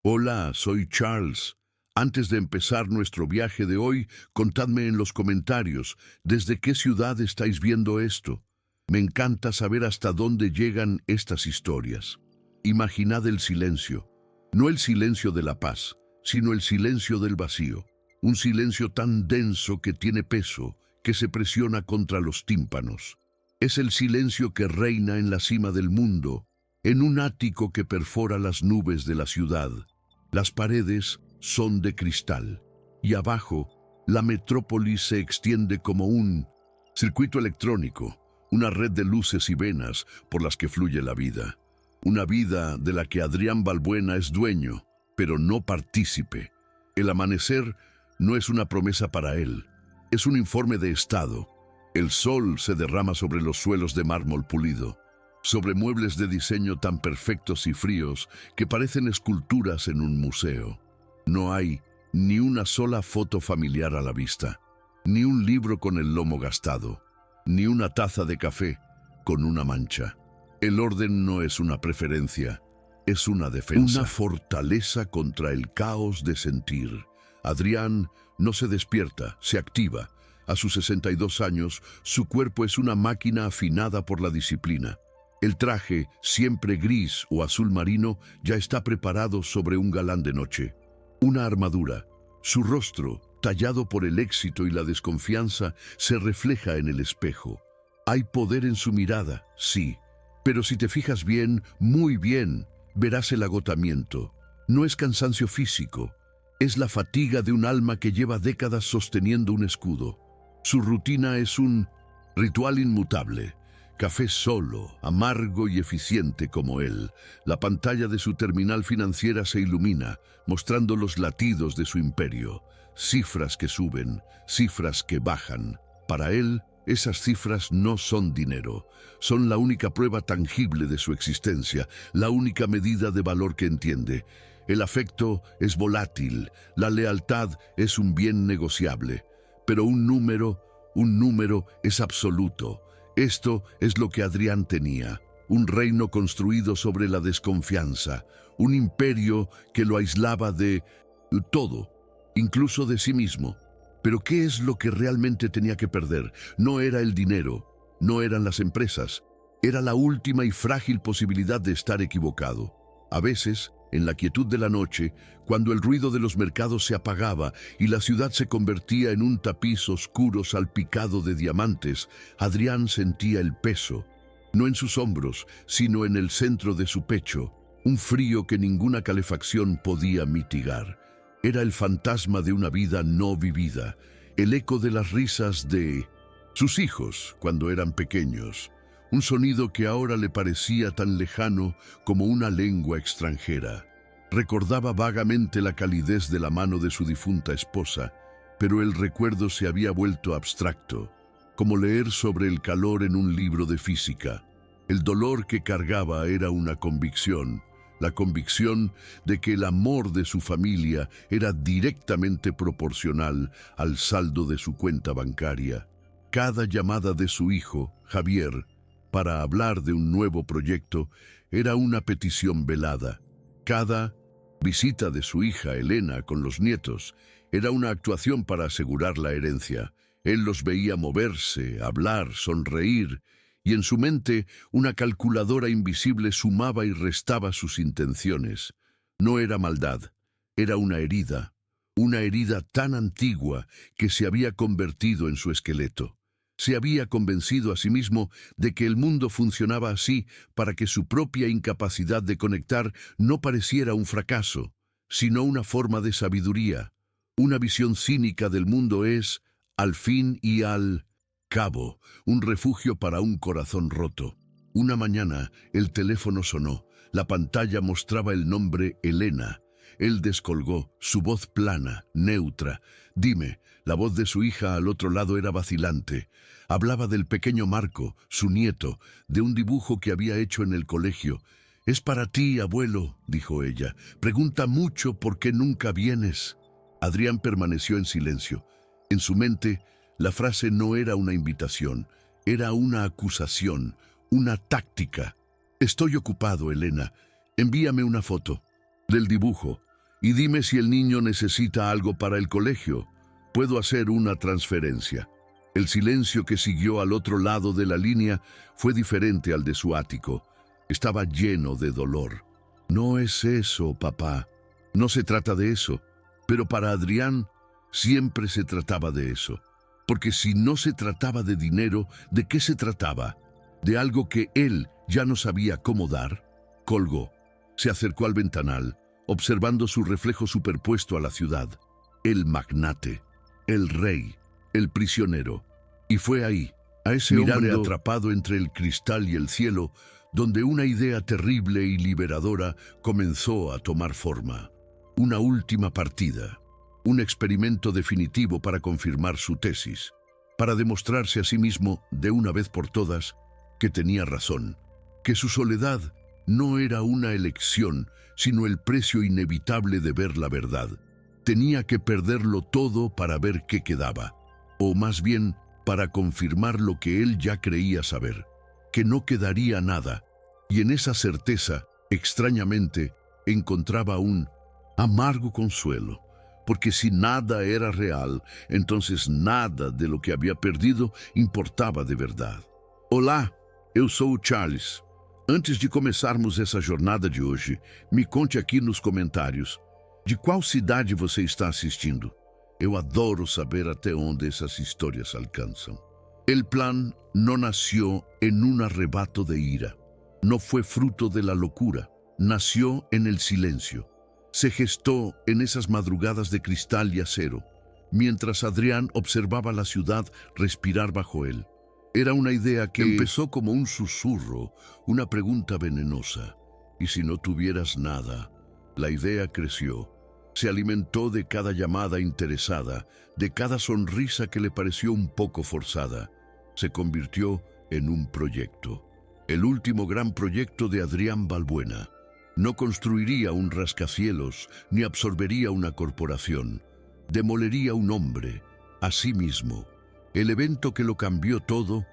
Hola, soy Charles. Antes de empezar nuestro viaje de hoy, contadme en los comentarios desde qué ciudad estáis viendo esto. Me encanta saber hasta dónde llegan estas historias. Imaginad el silencio, no el silencio de la paz, sino el silencio del vacío. Un silencio tan denso que tiene peso, que se presiona contra los tímpanos. Es el silencio que reina en la cima del mundo, en un ático que perfora las nubes de la ciudad. Las paredes son de cristal, y abajo, la metrópolis se extiende como un circuito electrónico, una red de luces y venas por las que fluye la vida. Una vida de la que Adrián Balbuena es dueño, pero no partícipe. El amanecer no es una promesa para él, es un informe de estado. El sol se derrama sobre los suelos de mármol pulido, sobre muebles de diseño tan perfectos y fríos que parecen esculturas en un museo. No hay ni una sola foto familiar a la vista, ni un libro con el lomo gastado, ni una taza de café con una mancha. El orden no es una preferencia, es una defensa. Una fortaleza contra el caos de sentir. Adrián no se despierta, se activa. A sus 62 años, su cuerpo es una máquina afinada por la disciplina. El traje, siempre gris o azul marino, ya está preparado sobre un galán de noche. Una armadura. Su rostro, tallado por el éxito y la desconfianza, se refleja en el espejo. Hay poder en su mirada, sí, pero si te fijas bien, muy bien, verás el agotamiento. No es cansancio físico, es la fatiga de un alma que lleva décadas sosteniendo un escudo. Su rutina es un ritual inmutable. Café solo, amargo y eficiente como él. La pantalla de su terminal financiera se ilumina, mostrando los latidos de su imperio. Cifras que suben, cifras que bajan. Para él, esas cifras no son dinero. Son la única prueba tangible de su existencia, la única medida de valor que entiende. El afecto es volátil, la lealtad es un bien negociable. Pero un número es absoluto. Esto es lo que Adrián tenía, un reino construido sobre la desconfianza, un imperio que lo aislaba de todo, incluso de sí mismo. Pero ¿qué es lo que realmente tenía que perder? No era el dinero, no eran las empresas, era la última y frágil posibilidad de estar equivocado. A veces, en la quietud de la noche, cuando el ruido de los mercados se apagaba y la ciudad se convertía en un tapiz oscuro salpicado de diamantes, Adrián sentía el peso, no en sus hombros, sino en el centro de su pecho, un frío que ninguna calefacción podía mitigar. Era el fantasma de una vida no vivida, el eco de las risas de sus hijos cuando eran pequeños. Un sonido que ahora le parecía tan lejano como una lengua extranjera. Recordaba vagamente la calidez de la mano de su difunta esposa, pero el recuerdo se había vuelto abstracto, como leer sobre el calor en un libro de física. El dolor que cargaba era una convicción, la convicción de que el amor de su familia era directamente proporcional al saldo de su cuenta bancaria. Cada llamada de su hijo, Javier, para hablar de un nuevo proyecto, era una petición velada. Cada visita de su hija Elena con los nietos era una actuación para asegurar la herencia. Él los veía moverse, hablar, sonreír, y en su mente una calculadora invisible sumaba y restaba sus intenciones. No era maldad, era una herida tan antigua que se había convertido en su esqueleto. Se había convencido a sí mismo de que el mundo funcionaba así para que su propia incapacidad de conectar no pareciera un fracaso, sino una forma de sabiduría. Una visión cínica del mundo es, al fin y al cabo, un refugio para un corazón roto. Una mañana, el teléfono sonó. La pantalla mostraba el nombre Elena. Él descolgó, su voz plana, neutra. «Dime». La voz de su hija al otro lado era vacilante. Hablaba del pequeño Marco, su nieto, de un dibujo que había hecho en el colegio. «Es para ti, abuelo», dijo ella. «Pregunta mucho por qué nunca vienes». Adrián permaneció en silencio. En su mente, la frase no era una invitación, era una acusación, una táctica. «Estoy ocupado, Elena. Envíame una foto». Del dibujo. Y dime si el niño necesita algo para el colegio. Puedo hacer una transferencia. El silencio que siguió al otro lado de la línea fue diferente al de su ático. Estaba lleno de dolor. No es eso, papá. No se trata de eso. Pero para Adrián siempre se trataba de eso. Porque si no se trataba de dinero, ¿de qué se trataba? ¿De algo que él ya no sabía cómo dar? Colgó. Se acercó al ventanal, observando su reflejo superpuesto a la ciudad. El magnate, el rey, el prisionero. Y fue ahí, a ese hombre atrapado entre el cristal y el cielo, donde una idea terrible y liberadora comenzó a tomar forma. Una última partida, un experimento definitivo para confirmar su tesis, para demostrarse a sí mismo, de una vez por todas, que tenía razón, que su soledad no era una elección, sino el precio inevitable de ver la verdad. Tenía que perderlo todo para ver qué quedaba, o más bien, para confirmar lo que él ya creía saber, que no quedaría nada, y en esa certeza, extrañamente, encontraba un amargo consuelo, porque si nada era real, entonces nada de lo que había perdido importava de verdade. Olá, eu sou o Charles. Antes de começarmos essa jornada de hoje, me conte aqui nos comentários de qual cidade você está assistindo. Eu adoro saber até onde essas histórias alcançam. El plan no nació en un arrebato de ira. No fue fruto de la locura. Nació en el silencio. Se gestó en esas madrugadas de cristal y acero, mientras Adrián observaba la ciudad respirar bajo él. Era una idea que empezó como un susurro, una pregunta venenosa. ¿Y si no tuvieras nada? La idea creció. Se alimentó de cada llamada interesada, de cada sonrisa que le pareció un poco forzada. Se convirtió en un proyecto. El último gran proyecto de Adrián Balbuena. No construiría un rascacielos, ni absorbería una corporación. Demolería un hombre, a sí mismo. El evento que lo cambió todo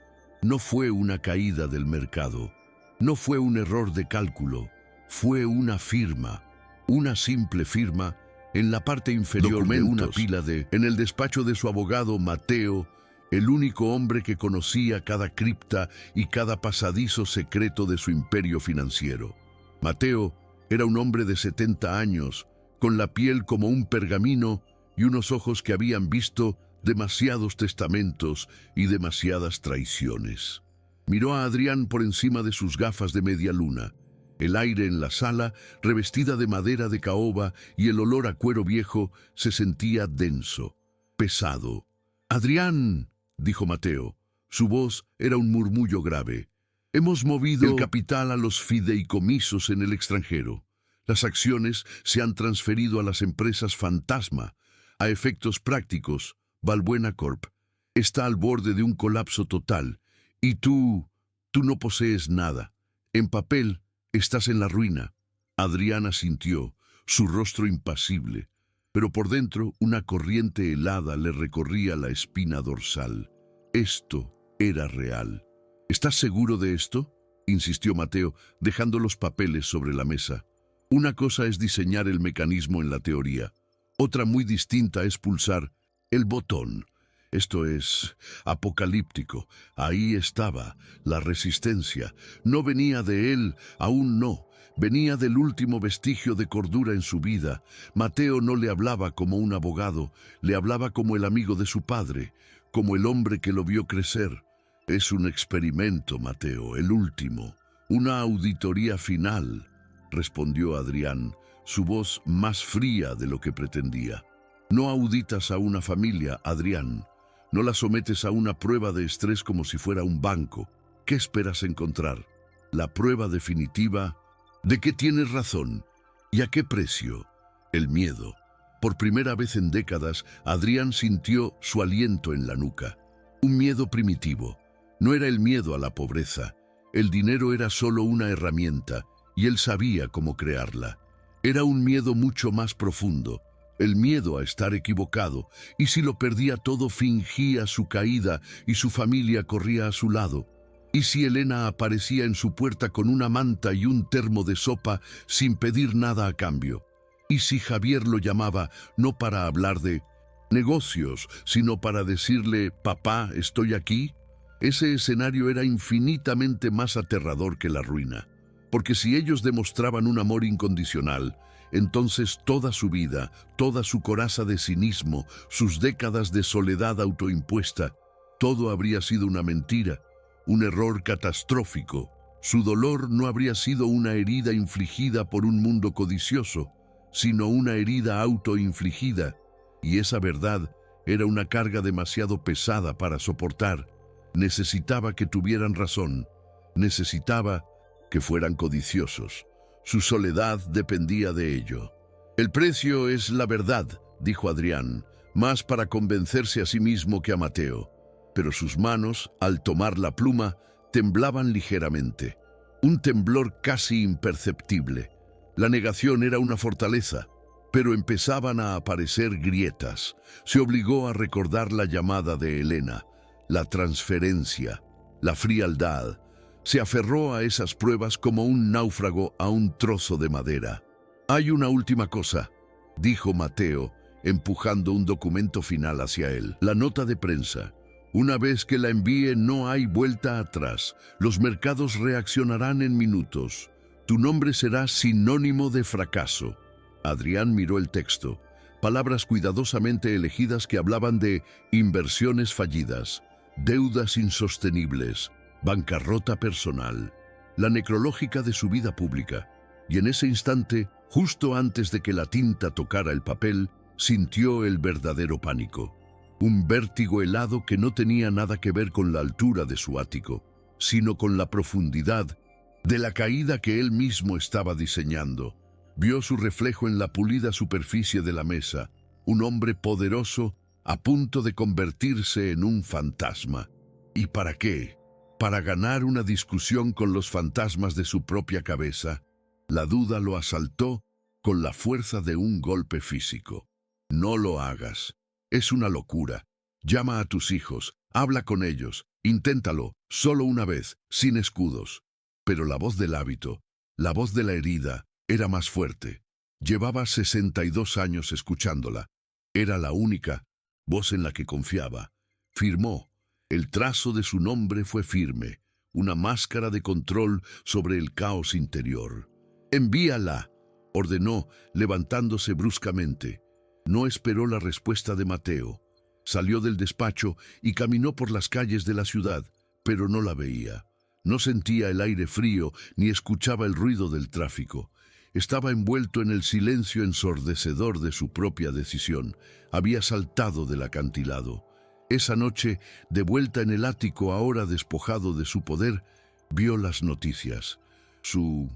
no fue una caída del mercado, no fue un error de cálculo, fue una firma, una simple firma en la parte inferior de una pila en el despacho de su abogado Mateo, el único hombre que conocía cada cripta y cada pasadizo secreto de su imperio financiero. Mateo era un hombre de 70 años, con la piel como un pergamino y unos ojos que habían visto demasiados testamentos y demasiadas traiciones. Miró a Adrián por encima de sus gafas de media luna. El aire en la sala, revestida de madera de caoba y el olor a cuero viejo, se sentía denso, pesado. «Adrián», dijo Mateo. Su voz era un murmullo grave. «Hemos movido el capital a los fideicomisos en el extranjero. Las acciones se han transferido a las empresas fantasma. A efectos prácticos, Balbuena Corp está al borde de un colapso total. Y tú no posees nada. En papel, estás en la ruina». Adrián asintió, su rostro impasible, pero por dentro una corriente helada le recorría la espina dorsal. Esto era real. «¿Estás seguro de esto?», insistió Mateo, dejando los papeles sobre la mesa. «Una cosa es diseñar el mecanismo en la teoría. Otra muy distinta es pulsar el botón. Esto es apocalíptico. Ahí estaba la resistencia. No venía de él, aún no. Venía del último vestigio de cordura en su vida. Mateo no le hablaba como un abogado, le hablaba como el amigo de su padre, como el hombre que lo vio crecer. «Es un experimento, Mateo, el último. Una auditoría final», respondió Adrián, su voz más fría de lo que pretendía. «No auditas a una familia, Adrián. No la sometes a una prueba de estrés como si fuera un banco. ¿Qué esperas encontrar? La prueba definitiva de que tienes razón. ¿Y a qué precio? El miedo». Por primera vez en décadas, Adrián sintió su aliento en la nuca. Un miedo primitivo. No era el miedo a la pobreza. El dinero era solo una herramienta, y él sabía cómo crearla. Era un miedo mucho más profundo. El miedo a estar equivocado, y si lo perdía todo fingía su caída y su familia corría a su lado. Y si Elena aparecía en su puerta con una manta y un termo de sopa sin pedir nada a cambio. ¿Y si Javier lo llamaba no para hablar de negocios, sino para decirle, papá, estoy aquí? Ese escenario era infinitamente más aterrador que la ruina, porque si ellos demostraban un amor incondicional, entonces toda su vida, toda su coraza de cinismo, sus décadas de soledad autoimpuesta, todo habría sido una mentira, un error catastrófico. Su dolor no habría sido una herida infligida por un mundo codicioso, sino una herida autoinfligida, y esa verdad era una carga demasiado pesada para soportar. Necesitaba que tuvieran razón, necesitaba que fueran codiciosos. Su soledad dependía de ello. El precio es la verdad, dijo Adrián, más para convencerse a sí mismo que a Mateo. Pero sus manos, al tomar la pluma, temblaban ligeramente. Un temblor casi imperceptible. La negación era una fortaleza, pero empezaban a aparecer grietas. Se obligó a recordar la llamada de Elena, la transferencia, la frialdad. Se aferró a esas pruebas como un náufrago a un trozo de madera. «Hay una última cosa», dijo Mateo, empujando un documento final hacia él. La nota de prensa. Una vez que la envíe no hay vuelta atrás. Los mercados reaccionarán en minutos. Tu nombre será sinónimo de fracaso. Adrián miró el texto. Palabras cuidadosamente elegidas que hablaban de inversiones fallidas, deudas insostenibles, bancarrota personal, la necrológica de su vida pública. Y en ese instante, justo antes de que la tinta tocara el papel, sintió el verdadero pánico. Un vértigo helado que no tenía nada que ver con la altura de su ático, sino con la profundidad de la caída que él mismo estaba diseñando. Vio su reflejo en la pulida superficie de la mesa, un hombre poderoso a punto de convertirse en un fantasma. ¿Y para qué? ¿Para ganar una discusión con los fantasmas de su propia cabeza? La duda lo asaltó con la fuerza de un golpe físico. No lo hagas. Es una locura. Llama a tus hijos, habla con ellos, inténtalo, solo una vez, sin escudos. Pero la voz del hábito, la voz de la herida, era más fuerte. Llevaba 62 años escuchándola. Era la única voz en la que confiaba. Firmó. El trazo de su nombre fue firme, una máscara de control sobre el caos interior. «Envíala», ordenó, levantándose bruscamente. No esperó la respuesta de Mateo. Salió del despacho y caminó por las calles de la ciudad, pero no la veía. No sentía el aire frío ni escuchaba el ruido del tráfico. Estaba envuelto en el silencio ensordecedor de su propia decisión. Había saltado del acantilado. Esa noche, de vuelta en el ático, ahora despojado de su poder, vio las noticias. Su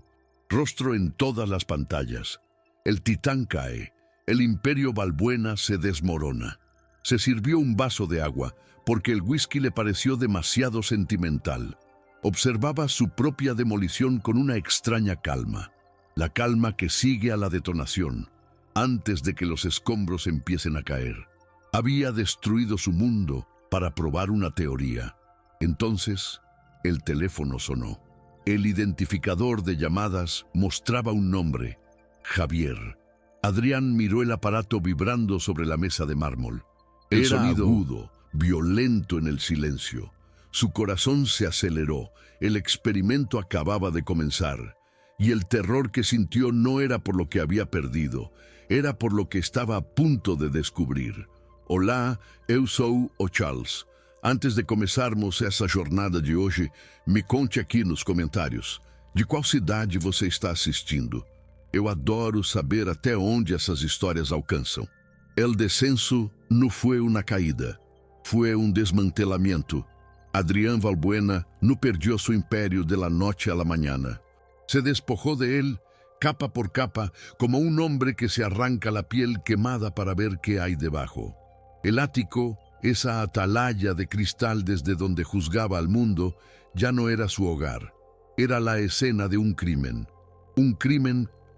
rostro en todas las pantallas. El titán cae. El imperio Balbuena se desmorona. Se sirvió un vaso de agua, porque el whisky le pareció demasiado sentimental. Observaba su propia demolición con una extraña calma. La calma que sigue a la detonación, antes de que los escombros empiecen a caer. Había destruido su mundo para probar una teoría. Entonces, el teléfono sonó. El identificador de llamadas mostraba un nombre: Javier. Adrián miró el aparato vibrando sobre la mesa de mármol. El sonido agudo, violento en el silencio. Su corazón se aceleró. El experimento acababa de comenzar. Y el terror que sintió no era por lo que había perdido, era por lo que estaba a punto de descobrir. Olá, eu sou o Charles. Antes de começarmos essa jornada de hoje, me conte aqui nos comentários de qual cidade você está assistindo. Eu adoro saber até onde essas histórias alcançam. El descenso não foi uma caída, foi um desmantelamento. Adrián Balbuena no perdió su imperio de la noche a la mañana. Se despojó de él, capa por capa, como un hombre que se arranca la piel quemada para ver qué hay debajo. El ático, esa atalaya de cristal desde donde juzgaba al mundo, ya no era su hogar. Era la escena de un crimen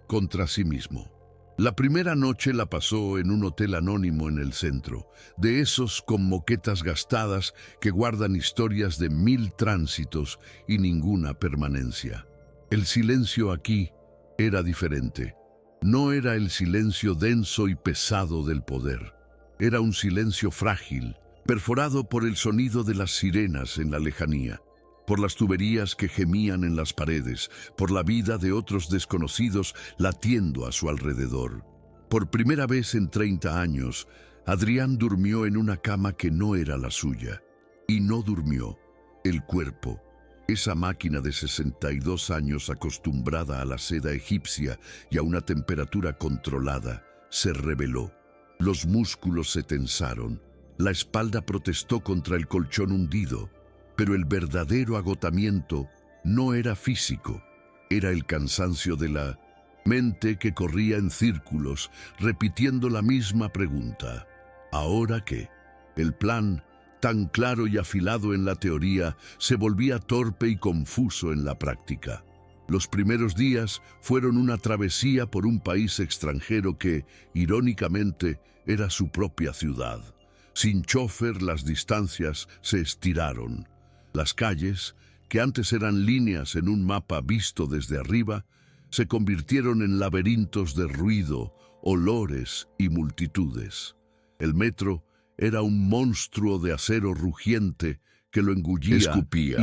contra sí mismo. La primera noche la pasó en un hotel anónimo en el centro, de esos con moquetas gastadas que guardan historias de 1000 tránsitos y ninguna permanencia. El silencio aquí era diferente. No era el silencio denso y pesado del poder. Era un silencio frágil, perforado por el sonido de las sirenas en la lejanía, por las tuberías que gemían en las paredes, por la vida de otros desconocidos latiendo a su alrededor. Por primera vez en 30 años, Adrián durmió en una cama que no era la suya. Y no durmió. El cuerpo, esa máquina de 62 años acostumbrada a la seda egipcia y a una temperatura controlada, se rebeló. Los músculos se tensaron. La espalda protestó contra el colchón hundido. Pero el verdadero agotamiento no era físico. Era el cansancio de la mente que corría en círculos, repitiendo la misma pregunta. ¿Ahora qué? El plan, tan claro y afilado en la teoría, se volvía torpe y confuso en la práctica. Los primeros días fueron una travesía por un país extranjero que, irónicamente, era su propia ciudad. Sin chofer, las distancias se estiraron. Las calles, que antes eran líneas en un mapa visto desde arriba, se convirtieron en laberintos de ruido, olores y multitudes. El metro era un monstruo de acero rugiente que lo engullía, escupía,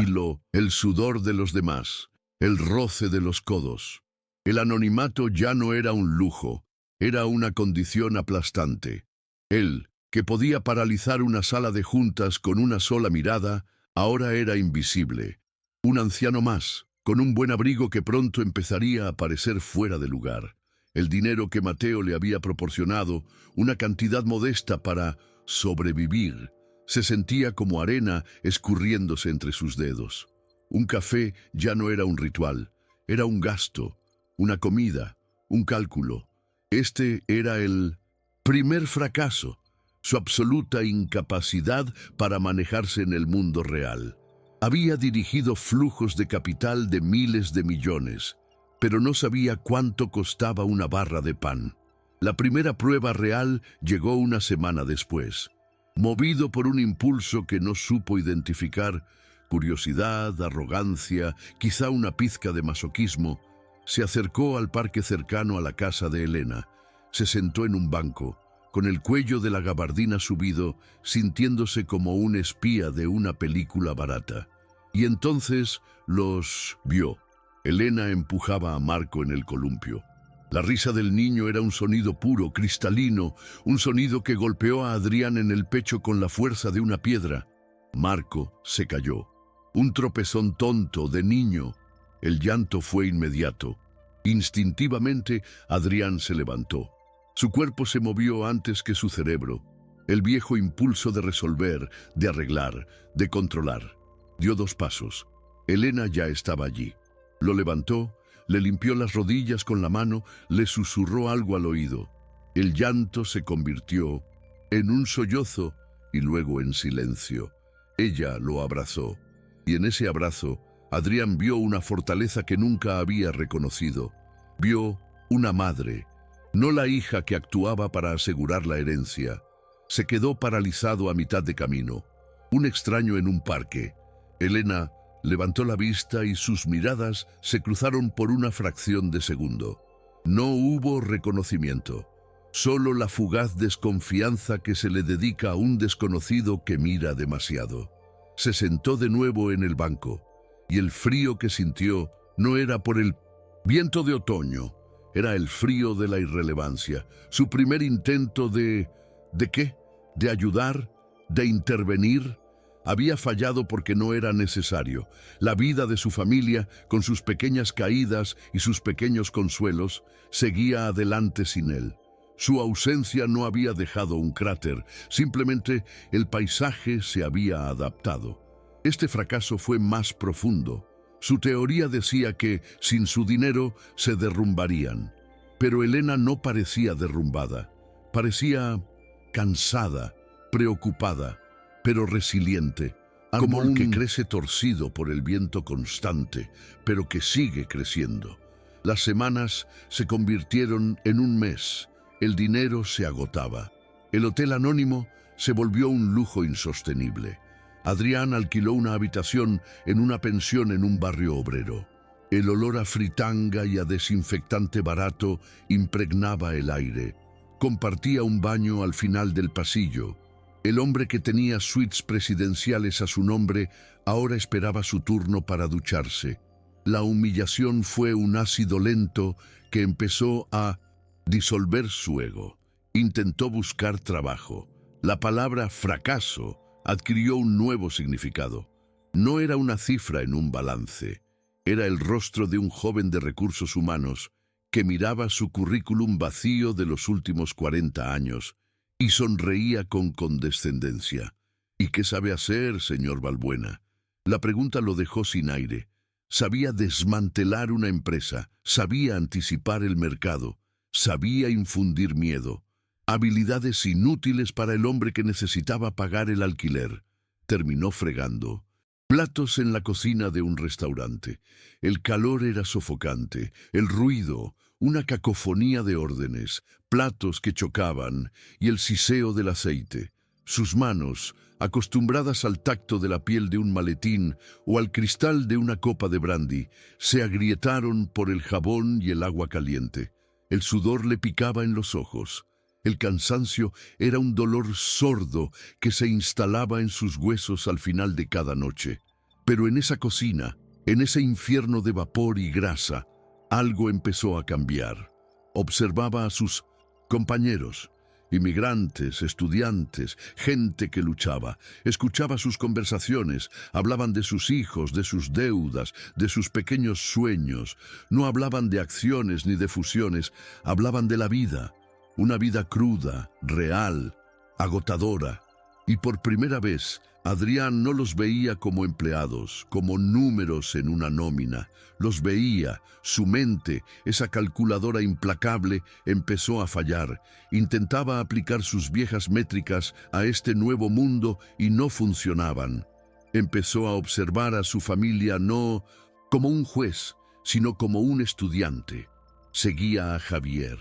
el sudor de los demás, el roce de los codos. El anonimato ya no era un lujo, era una condición aplastante. Él, que podía paralizar una sala de juntas con una sola mirada, ahora era invisible. Un anciano más, con un buen abrigo que pronto empezaría a parecer fuera de lugar. El dinero que Mateo le había proporcionado, una cantidad modesta para sobrevivir, se sentía como arena escurriéndose entre sus dedos. Un café ya no era un ritual, era un gasto, una comida, un cálculo. Este era el primer fracaso, su absoluta incapacidad para manejarse en el mundo real. Había dirigido flujos de capital de miles de millones, pero no sabía cuánto costaba una barra de pan. La primera prueba real llegó una semana después. Movido por un impulso que no supo identificar, curiosidad, arrogancia, quizá una pizca de masoquismo, se acercó al parque cercano a la casa de Elena. Se sentó en un banco, con el cuello de la gabardina subido, sintiéndose como un espía de una película barata. Y entonces los vio. Elena empujaba a Marco en el columpio. La risa del niño era un sonido puro, cristalino, un sonido que golpeó a Adrián en el pecho con la fuerza de una piedra. Marco se cayó. Un tropezón tonto de niño. El llanto fue inmediato. Instintivamente, Adrián se levantó. Su cuerpo se movió antes que su cerebro. El viejo impulso de resolver, de arreglar, de controlar. Dio 2 pasos. Elena ya estaba allí. Lo levantó, le limpió las rodillas con la mano, le susurró algo al oído. El llanto se convirtió en un sollozo y luego en silencio. Ella lo abrazó. Y en ese abrazo, Adrián vio una fortaleza que nunca había reconocido. Vio una madre, no la hija que actuaba para asegurar la herencia. Se quedó paralizado a mitad de camino. Un extraño en un parque. Elena levantó la vista y sus miradas se cruzaron por una fracción de segundo. No hubo reconocimiento, solo la fugaz desconfianza que se le dedica a un desconocido que mira demasiado. Se sentó de nuevo en el banco, y el frío que sintió no era por el viento de otoño, era el frío de la irrelevancia. Su primer intento ¿de qué? De ayudar, de intervenir, había fallado porque no era necesario. La vida de su familia, con sus pequeñas caídas y sus pequeños consuelos, seguía adelante sin él. Su ausencia no había dejado un cráter, simplemente el paisaje se había adaptado. Este fracaso fue más profundo. Su teoría decía que, sin su dinero, se derrumbarían. Pero Elena no parecía derrumbada. Parecía cansada, preocupada, pero resiliente, como un que crece torcido por el viento constante, pero que sigue creciendo. Las semanas se convirtieron en un mes. El dinero se agotaba. El hotel anónimo se volvió un lujo insostenible. Adrián alquiló una habitación en una pensión en un barrio obrero. El olor a fritanga y a desinfectante barato impregnaba el aire. Compartía un baño al final del pasillo. El hombre que tenía suites presidenciales a su nombre ahora esperaba su turno para ducharse. La humillación fue un ácido lento que empezó a disolver su ego. Intentó buscar trabajo. La palabra fracaso adquirió un nuevo significado. No era una cifra en un balance. Era el rostro de un joven de recursos humanos que miraba su currículum vacío de los últimos 40 años y sonreía con condescendencia. ¿Y qué sabe hacer, señor Balbuena? La pregunta lo dejó sin aire. Sabía desmantelar una empresa, sabía anticipar el mercado, sabía infundir miedo. Habilidades inútiles para el hombre que necesitaba pagar el alquiler. Terminó fregando platos en la cocina de un restaurante. El calor era sofocante, el ruido, una cacofonía de órdenes, platos que chocaban y el siseo del aceite. Sus manos, acostumbradas al tacto de la piel de un maletín o al cristal de una copa de brandy, se agrietaron por el jabón y el agua caliente. El sudor le picaba en los ojos. El cansancio era un dolor sordo que se instalaba en sus huesos al final de cada noche. Pero en esa cocina, en ese infierno de vapor y grasa, algo empezó a cambiar. Observaba a sus compañeros, inmigrantes, estudiantes, gente que luchaba. Escuchaba sus conversaciones, hablaban de sus hijos, de sus deudas, de sus pequeños sueños. No hablaban de acciones ni de fusiones, hablaban de la vida. Una vida cruda, real, agotadora. Y por primera vez, Adrián no los veía como empleados, como números en una nómina. Los veía, su mente, esa calculadora implacable, empezó a fallar. Intentaba aplicar sus viejas métricas a este nuevo mundo y no funcionaban. Empezó a observar a su familia no como un juez, sino como un estudiante. Seguía a Javier.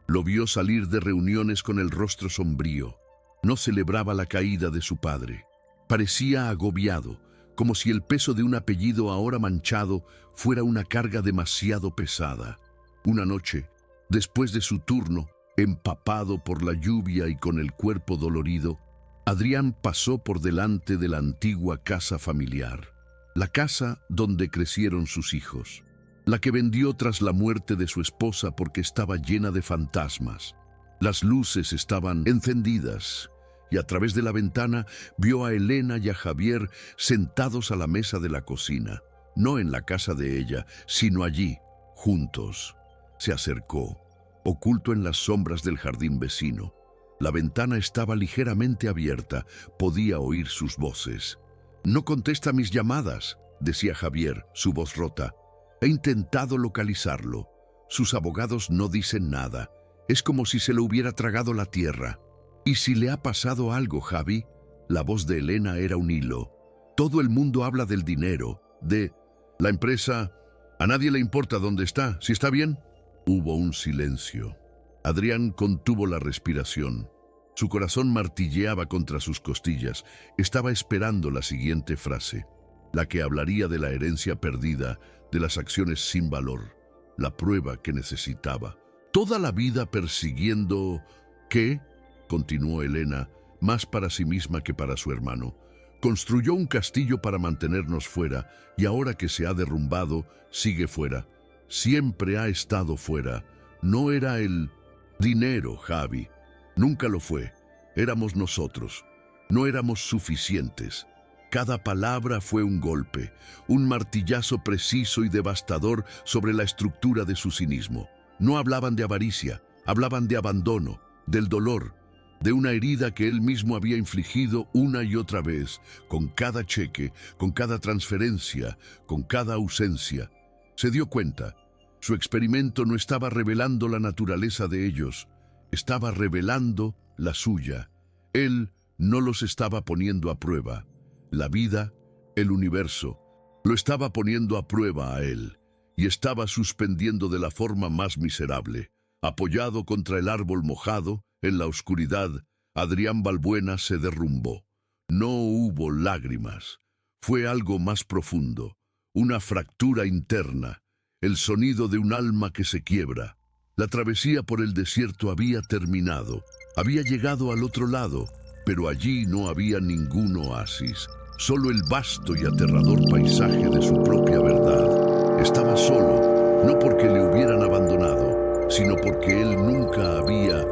Lo vio salir de reuniones con el rostro sombrío. No celebraba la caída de su padre. Parecía agobiado, como si el peso de un apellido ahora manchado fuera una carga demasiado pesada. Una noche, después de su turno, empapado por la lluvia y con el cuerpo dolorido, Adrián pasó por delante de la antigua casa familiar, la casa donde crecieron sus hijos. La que vendió tras la muerte de su esposa porque estaba llena de fantasmas. Las luces estaban encendidas y a través de la ventana vio a Elena y a Javier sentados a la mesa de la cocina, no en la casa de ella, sino allí, juntos. Se acercó, oculto en las sombras del jardín vecino. La ventana estaba ligeramente abierta, podía oír sus voces. «No contesta mis llamadas», decía Javier, su voz rota. «He intentado localizarlo. Sus abogados no dicen nada. Es como si se lo hubiera tragado la tierra». «¿Y si le ha pasado algo, Javi?» La voz de Elena era un hilo. «Todo el mundo habla del dinero, de la empresa. A nadie le importa dónde está. ¿Si está bien?» Hubo un silencio. Adrián contuvo la respiración. Su corazón martilleaba contra sus costillas. Estaba esperando la siguiente frase, la que hablaría de la herencia perdida, de las acciones sin valor, la prueba que necesitaba. Toda la vida persiguiendo... ¿Qué? Continuó Elena, más para sí misma que para su hermano. Construyó un castillo para mantenernos fuera y ahora que se ha derrumbado, sigue fuera. Siempre ha estado fuera. No era el dinero, Javi. Nunca lo fue. Éramos nosotros. No éramos suficientes. Cada palabra fue un golpe, un martillazo preciso y devastador sobre la estructura de su cinismo. No hablaban de avaricia, hablaban de abandono, del dolor, de una herida que él mismo había infligido una y otra vez, con cada cheque, con cada transferencia, con cada ausencia. Se dio cuenta. Su experimento no estaba revelando la naturaleza de ellos, estaba revelando la suya. Él no los estaba poniendo a prueba. La vida, el universo, lo estaba poniendo a prueba a él, y estaba suspendiendo de la forma más miserable. Apoyado contra el árbol mojado, en la oscuridad, Adrián Balbuena se derrumbó. No hubo lágrimas. Fue algo más profundo, una fractura interna, el sonido de un alma que se quiebra. La travesía por el desierto había terminado. Había llegado al otro lado, pero allí no había ningún oasis, solo el vasto y aterrador paisaje de su propia verdad. Estaba solo, no porque le hubieran abandonado, sino porque él nunca había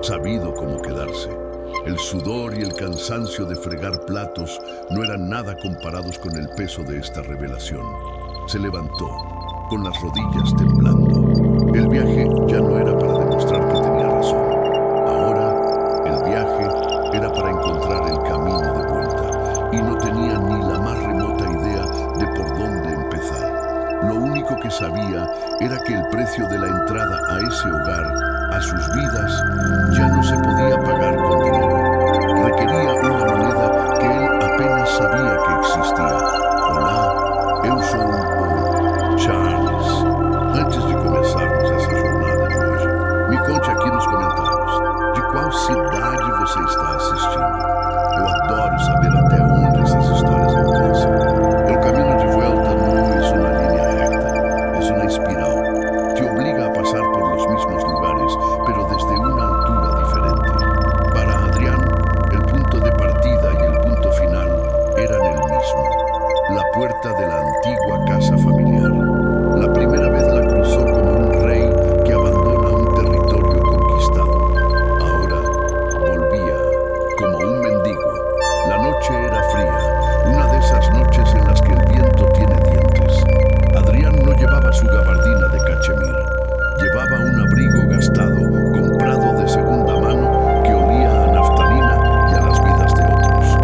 sabido cómo quedarse. El sudor y el cansancio de fregar platos no eran nada comparados con el peso de esta revelación. Se levantó, con las rodillas temblando. El viaje ya no era para demostrar que tenía razón. Ahora, el viaje era para encontrar el camino de vuelta, y no tenía ni la más remota idea de por dónde empezar. Lo único que sabía era que el precio de la entrada a ese hogar, a sus vidas, ya no se podía pagar con dinero. Requería una moneda que él apenas sabía que existía. Hola, eu sou o Charles. Antes de começarmos essa jornada de hoje, me conte aqui nos comentários de qual cidade você está assistindo. Eu adoro saber até onde essas histórias alcançam. El camino de vuelta no es una línea recta, es una espiral. Te obliga a pasar por los mismos lugares, pero desde una altura diferente. Para Adrián, el punto de partida y el punto final eran el mismo. La puerta de la antigua casa familiar. La primera vez la cruzó como un rey que abandona un territorio conquistado. Ahora volvía como un mendigo. La noche era fría, una de esas noches en las que el viento tiene dientes. Adrián no llevaba su gabardina de cachemir. Llevaba un abrigo gastado, comprado de segunda mano, que olía a naftalina y a las vidas de otros.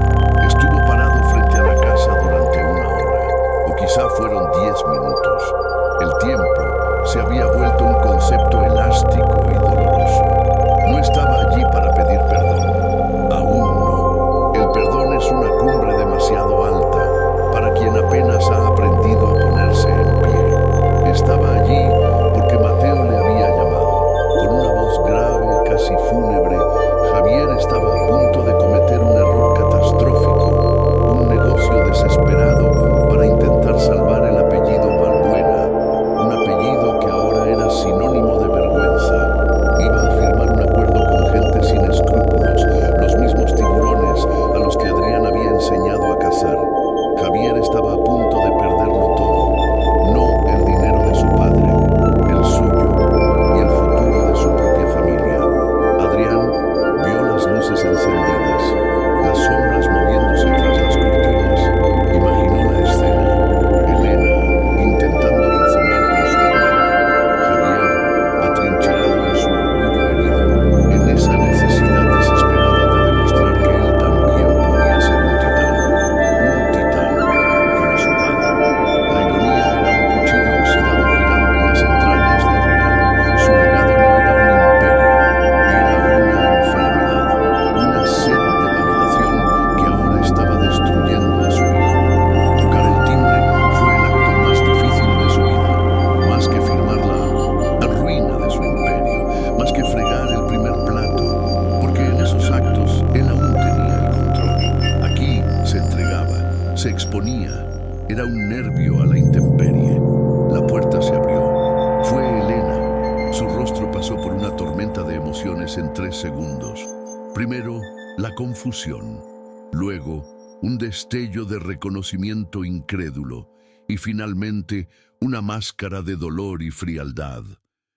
Estuvo parado frente a la casa durante una hora, o quizá fueron 10 minutos. El tiempo se había vuelto un concepto elástico y doloroso. No estaba allí para pedir perdón. Aún no. El perdón es una cumbre demasiado alta para quien apenas ha aprendido a ponerse en pie. Estaba allí porque Mateo le había llamado. Con una voz grave, casi fúnebre, Javier estaba a punto de cometer un error catastrófico, un negocio desesperado para intentar salvar el apellido Balbuena, un apellido que ahora era sinónimo de vergüenza. Iba a firmar un acuerdo con gente sin escrúpulos, los mismos tiburones a los que Adrián había enseñado a cazar. Javier estaba a punto de perderlo todo, no el dinero de su padre, el suyo y el futuro de su propia familia. Adrián vio las luces encendidas, las sombras moviéndose tras las cortinas. Imaginó la escena: Elena intentando razonar con su hermana, Javier atrincherado en su orgullo herido, en esa necesidad desesperada de demostrar que él también podía ser un titán como su padre. La ironía era un cuchillo oxidado girando en las entrañas de Adrián. Su legado no era un imperio, era una enfermedad, una sed de validación que ahora estaba destruyendo a su hijo. Tocar el timbre fue el acto más difícil de su vida, más que firmar la ruina de su imperio, más que fregar el primer plato, porque en esos actos él aún tenía el control. Aquí se entregaba, se exponía, era un nervio a la intemperie. La puerta se abrió. Fue Elena. Su rostro pasó por una tormenta de emociones en 3 segundos. Primero, la confusión. Luego, un destello de reconocimiento incrédulo. Y finalmente, una máscara de dolor y frialdad.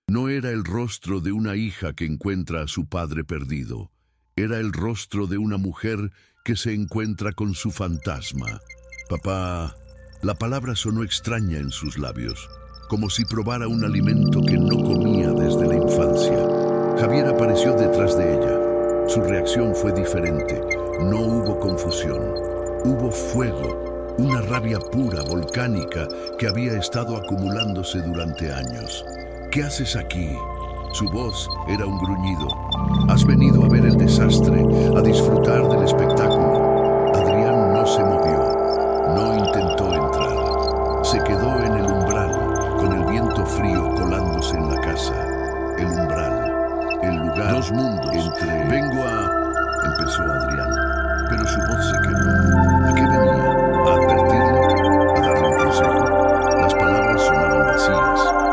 No era el rostro de una hija que encuentra a su padre perdido. Era el rostro de una mujer que se encuentra con su fantasma. Papá. La palabra sonó extraña en sus labios, como si probara un alimento que no comía desde la infancia. Javier apareció detrás de ella. Su reacción fue diferente. No hubo confusión. Hubo fuego, una rabia pura, volcánica, que había estado acumulándose durante años. ¿Qué haces aquí? Su voz era un gruñido. Has venido a ver el desastre, a disfrutar del espectáculo. Adrián no se movió. No intentó entrar. Se quedó en el umbral, con el viento frío colándose en la casa. El umbral, el lugar. Dos mundos. Vengo a... empezó Adrián, pero su voz se quebró. ¿A qué venía? ¿A advertirle? ¿A darle un consejo? Las palabras sonaban vacías.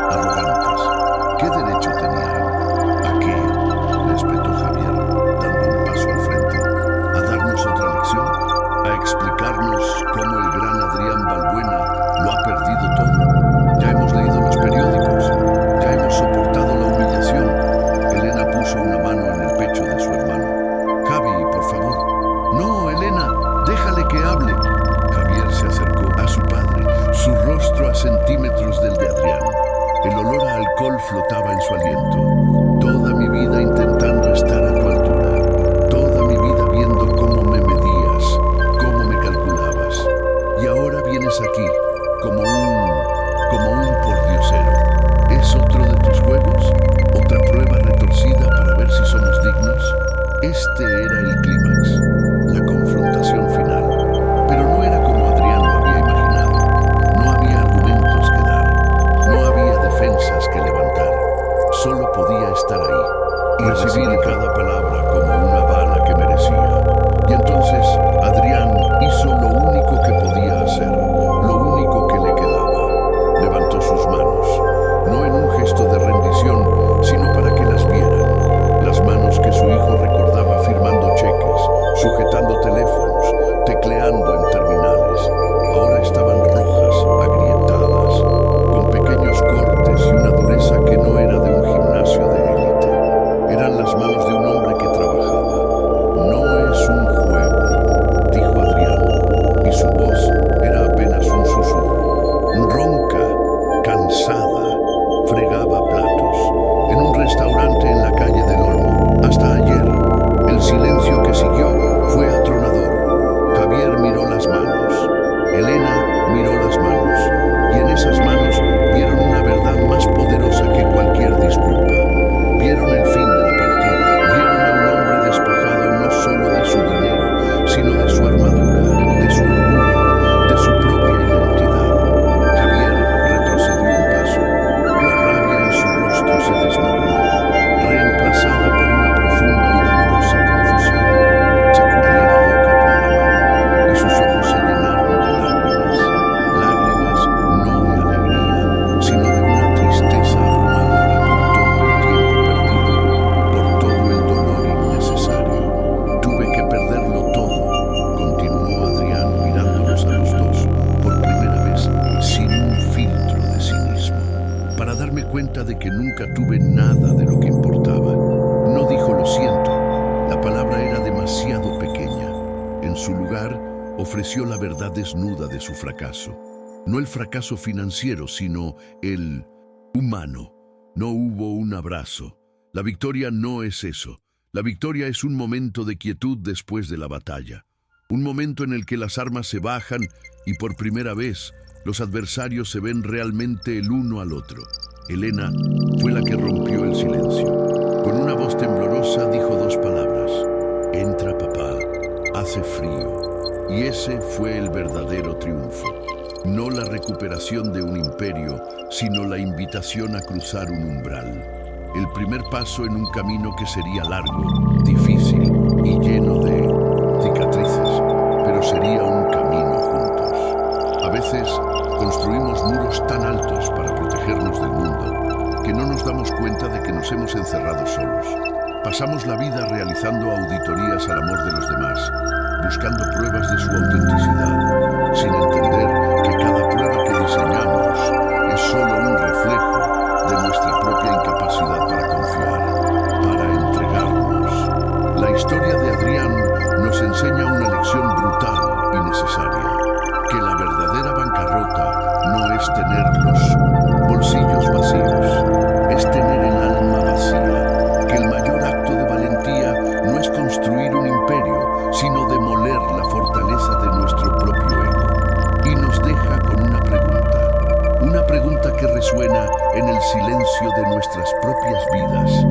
alcohol flotaba en su aliento. Toda mi vida intentando estar a tu altura. Toda mi vida viendo cómo me medías, cómo me calculabas. Y ahora vienes aquí, como un pordiosero. ¿Es otro de tus juegos? ¿Otra prueba retorcida para ver si somos dignos? Este era el clímax, la confrontación final. Pero no era como Adrián lo había imaginado. No había argumentos que dar. No había defensas que levantar. Solo podía estar ahí y recibir cada palabra como una bala que merecía. Y entonces Adrián hizo lo único que podía hacer, lo único que le quedaba. Levantó sus manos, no en un gesto de rendición, sino para que las vieran. Las manos que su hijo recordaba firmando cheques, sujetando teléfonos, tecleando en terminales. Ahora estaban rojas, agrietadas, con pequeños cortes y una dureza que no era de un gimnasio de élite. Eran las manos de un hombre que trabajaba. No es un juego, dijo Adrián, y su voz era apenas un susurro. Ronca, cansada, fregaba platos en un restaurante en la calle del Olmo. Hasta ayer, el silencio que siguió fue atronador. Javier miró las manos, Elena miró las manos, y en esas manos vieron una verdad más poderosa que cualquier disculpa. Vieron el fin de la partida, vieron a un hombre despojado no solo de su dinero, sino de su armadura, de su orgullo, de su propia identidad. Javier retrocedió un paso. La rabia en su rostro se desmoronó, reemplazada por una profunda y dolorosa confusión. Sacudió la boca con la mano y sus ojos se llenaron de lágrimas. Lágrimas no de alegría, sino de una tristeza abrumadora por todo el tiempo perdido, por todo el dolor innecesario. Tuve que perderlo todo, continuó Adrián mirándolos a los dos, por primera vez sin un filtro de cinismo, para darme cuenta de que nunca tuve nada de lo que importaba. No dijo lo siento, la palabra era demasiado pequeña. En su lugar, ofreció la verdad desnuda de su fracaso. No el fracaso financiero, sino el humano. No hubo un abrazo. La victoria no es eso. La victoria es un momento de quietud después de la batalla. Un momento en el que las armas se bajan y por primera vez los adversarios se ven realmente el uno al otro. Elena fue la que rompió el silencio. Con una voz temblorosa dijo dos palabras. Entra, papá. Hace frío. Y ese fue el verdadero triunfo. No la recuperación de un imperio, sino la invitación a cruzar un umbral. El primer paso en un camino que sería largo, difícil y lleno de cicatrices, pero sería un camino juntos. A veces construimos muros tan altos para protegernos del mundo que no nos damos cuenta de que nos hemos encerrado solos. Pasamos la vida realizando auditorías al amor de los demás, buscando pruebas de su autenticidad, sin entender que cada prueba que diseñamos es solo un reflejo de nuestra propia incapacidad para confiar, para entregarnos. La historia de Adrián nos enseña una lección brutal y necesaria, que la verdadera bancarrota no es tener los bolsillos vacíos, es tener el alma vacía, que el mayor acto de valentía no es construir un imperio, sino demoler la fortaleza de nuestro propio ego. Y nos deja con una pregunta que resuena en el silencio de nuestras propias vidas.